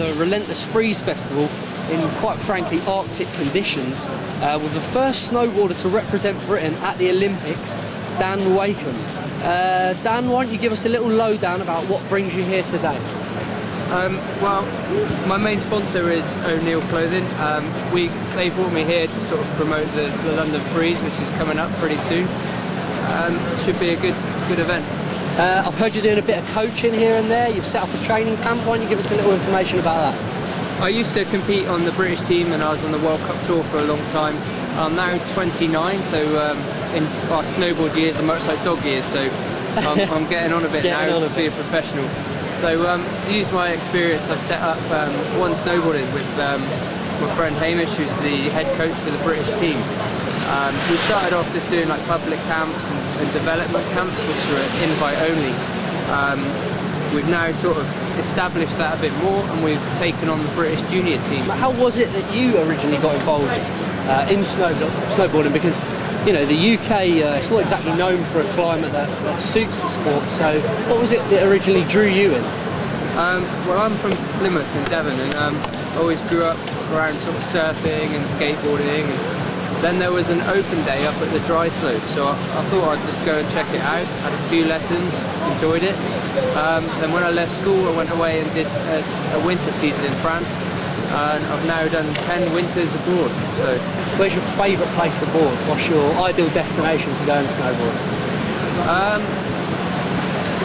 the Relentless Freeze Festival in, quite frankly, Arctic conditions, with the first snowboarder to represent Britain at the Olympics, Dan Wakeham. Dan, why don't you give us a little lowdown about what brings you here today? Well, my main sponsor is O'Neill Clothing. They brought me here to sort of promote the London Freeze, which is coming up pretty soon. Should be a good event. I've heard you're doing a bit of coaching here and there. You've set up a training camp. Why don't you give us a little information about that? I used to compete on the British team and I was on the World Cup Tour for a long time. I'm now 29, so in our snowboard years and motorcycle dog years, so I'm getting on a bit now to be a professional. So to use my experience, I've set up One Snowboarding with my friend Hamish, who's the head coach for the British team. We started off just doing like public camps and development camps, which were invite only. We've now sort of established that a bit more, and we've taken on the British junior team. How was it that you originally got involved in snowboarding? Because you know, the UK, it's not exactly known for a climate that suits the sport, so what was it that originally drew you in? Well, I'm from Plymouth in Devon, and always grew up around sort of surfing and skateboarding. Then there was an open day up at the dry slope, so I thought I'd just go and check it out. Had a few lessons, enjoyed it. Then when I left school, I went away and did a winter season in France. And I've now done 10 winters abroad. So, where's your favourite place to board? What's your ideal destination to go and snowboard?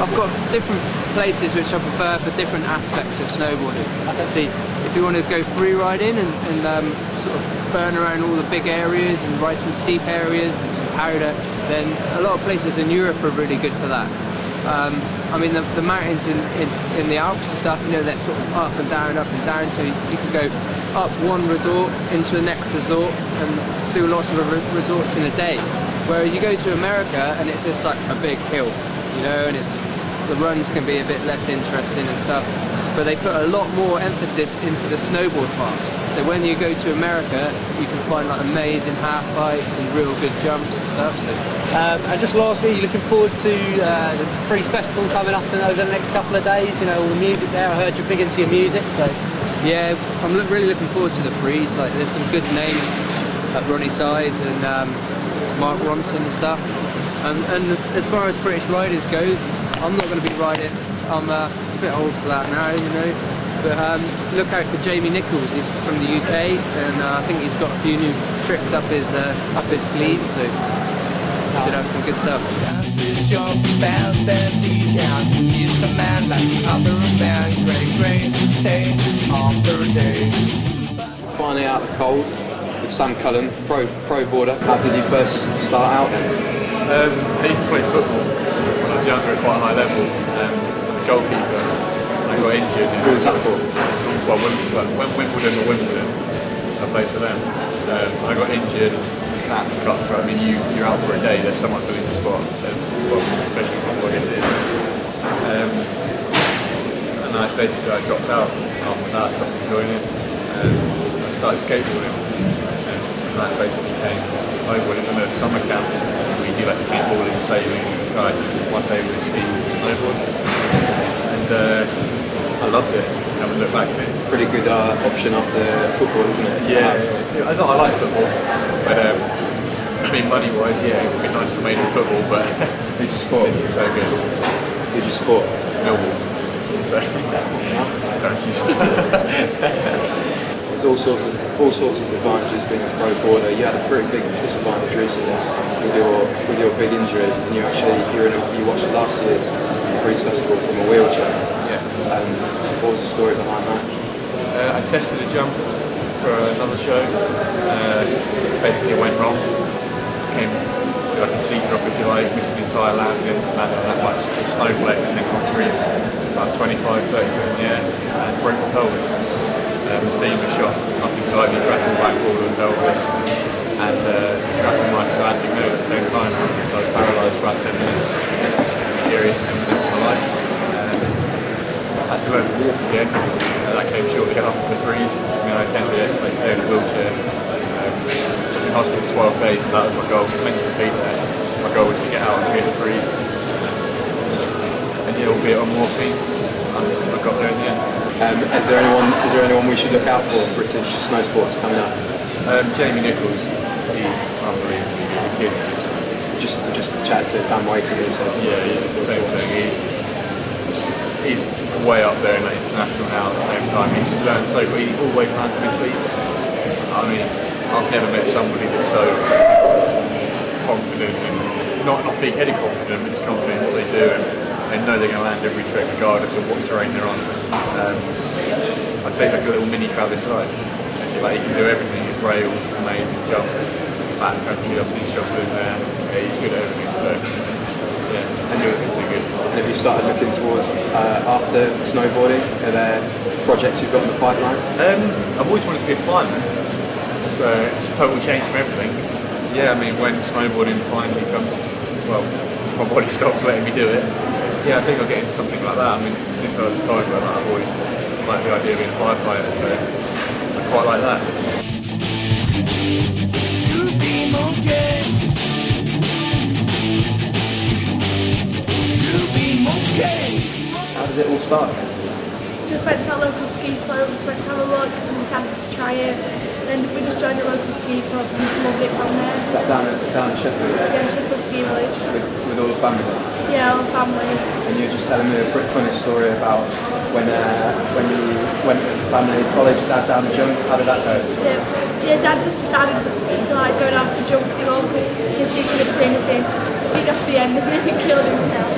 I've got different places which I prefer for different aspects of snowboarding. See, if you want to go free riding and sort of burn around all the big areas and ride some steep areas and some powder, then a lot of places in Europe are really good for that. I mean, the mountains in the Alps and stuff, you know, they're sort of up and down, so you can go up one resort into the next resort and do lots of resorts in a day. Whereas you go to America and it's just like a big hill, you know, and the runs can be a bit less interesting and stuff. But they put a lot more emphasis into the snowboard parks. So when you go to America, you can find like amazing half pipes and real good jumps and stuff. So, and just lastly, you're looking forward to the Freeze Festival coming up over the next couple of days. You know, all the music there. I heard you're big into your music, so yeah, I'm really looking forward to the Freeze. Like, there's some good names, like Ronnie Sides and Mark Ronson and stuff. And as far as British riders go, I'm not going to be riding. I'm a bit old for that now, you know. But look out for Jamie Nichols. He's from the UK, and I think he's got a few new tricks up his sleeve. So should have some good stuff. Finally out of the cold with Sam Cullum, pro boarder. How did you first start out? I used to play football when I was younger at quite a high level. Goalkeeper. I got injured. Who was that for? Well, Wimbledon or Wimbledon. I played for them. I got injured. That's cut. I mean, you're out for a day. There's so much to lose the spot. Well, professional football, I guess it is. And I dropped out. After that, I stopped enjoying it. I started skateboarding. And that basically came snowboarding in a summer camp. We do like paintballing, sailing, kayaking. One day we were skiing and snowboarding. I loved it. I haven't looked back since. Pretty good option after football, isn't it? Yeah, I like football, but I mean, money-wise, yeah, it would be nice to make it football, but Who'd you support? This is so good. Who'd you support? Millwall. So, don't use There's all sorts of advantages being a pro boarder. You had a pretty big disadvantage recently with your big injury, and you watched last year's Freeze Festival from a wheelchair. Yeah. What was the story behind that? I tested a jump for another show. Basically went wrong. Came like a seat drop, if you like, missed the entire landing, landed that much, just snowflakes and then concrete about 25-30 foot in the air and broke the pelvis. The femur shot up inside me, cracked my backboard and pelvis, and trapping my sciatic nerve at the same time. So I was paralysed for about 10 minutes. The scariest 10 minutes of my life. I had to learn to walk again. That came shortly after the freeze. I mean, I attended it, like I say, in a wheelchair. I was in hospital 12 days, and that was my goal. I was meant to compete there. My goal was to get out and clear the freeze. And yeah, albeit on morphine, I got there in the end. Is there anyone we should look out for in British snow sports coming up? Jamie Nichols, he's unbelievably good. The kid's Just chatted to Dan Wakeham and said, yeah, he's the same thing. He's way up there in the international now. At the same time, he's learned so quick. He always learns to tweet. I mean, I've never met somebody that's so confident and not big-headed confident, but just confident in what they do and they know they're going to land every trick regardless of what terrain they're on. I'd say it's like a little mini Travis Rice. Like, he can do everything. His rails, amazing jumps, backcountry. I've seen shots in there. Yeah, he's good at everything. So yeah, and you're good. And have you started looking towards after snowboarding? Are there projects you've got in the pipeline? I've always wanted to be a fireman, so it's a total change from everything. Yeah, I mean, when snowboarding finally comes, well, my body stops letting me do it. Yeah, I think I'll get into something like that. I mean, since I was a tiger, I've always liked the idea of being a firefighter, so I quite like that. How did it all start? Just went to a local ski slope, just went to have a look and decided to try it. Then we just joined a local ski club and just loved it from there. Is that down at Sheffield? Yeah, Sheffield Ski Village. With all the family? Yeah, all the family. And you were just telling me a pretty funny story about when you went as a family college, Dad down the jump. How did that go? Yeah, Dad just decided to like go down for jumps. He won't, his he couldn't say anything. Speed off the end and then he killed himself.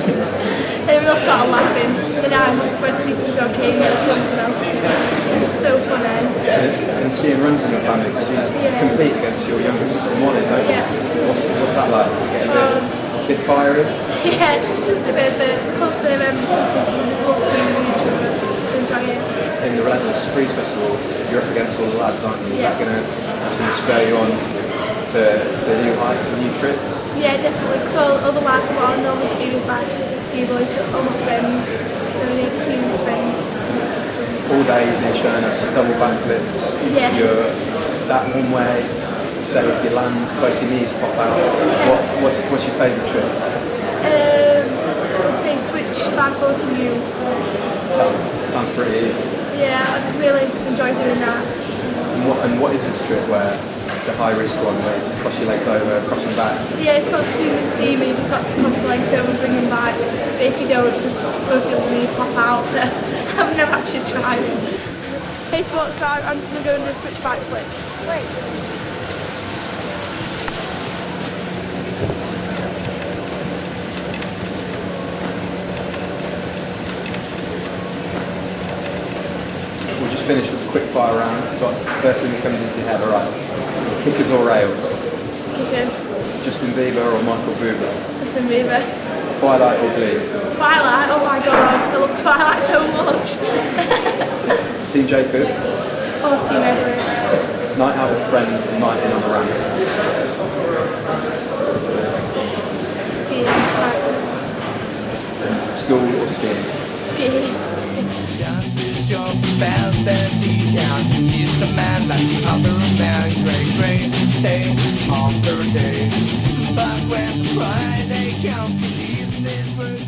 And we all started laughing. Then I went to see if it was okay and he killed himself. It was so funny. And skiing runs in the family because you compete against your younger sister Molly, don't you? Yeah. What's that like? Does it get a bit fiery? Yeah, just a bit, but because sisters are both skiing with each other, so enjoy it. In the Relentless Freeze Festival, you're up against all the lads, aren't you? Yeah. That's gonna spur you on to new heights and new tricks? Yeah, definitely, because all the lads are on the ski with back, ski village, all my friends, so we need skiing with friends. All day you've been showing us double backflips. Yeah. That one way, say if you land, both your knees pop out. Yeah. What's your favourite trick? I'd say switch back to you. Sounds pretty easy. Yeah, I just really enjoy doing that. And what is this trick where the high risk one where you cross your legs over, cross them back? Yeah, it's got to do with steam, you just got to cross the legs over and bring them back. But if you don't, just both your knees pop out, so I've never actually tried. Hey Sportsvibe, I'm just going to go and do a switch back flip. Wait. We'll just finish with a quick fire round. Got first thing that comes into your head, alright. Kickers or rails? Kickers. Justin Bieber or Michael Bublé? Justin Bieber. Twilight or Glee? Twilight, oh my god, I love Twilight so much. Team Jacob? Oh, Team Everett. Night out with friends or night in on a ramp? Skiing. School or skiing? Skiing. Jump fast as he can. He's a man like the other man. Drink, stay on their day. But when Friday comes, he leaves his work.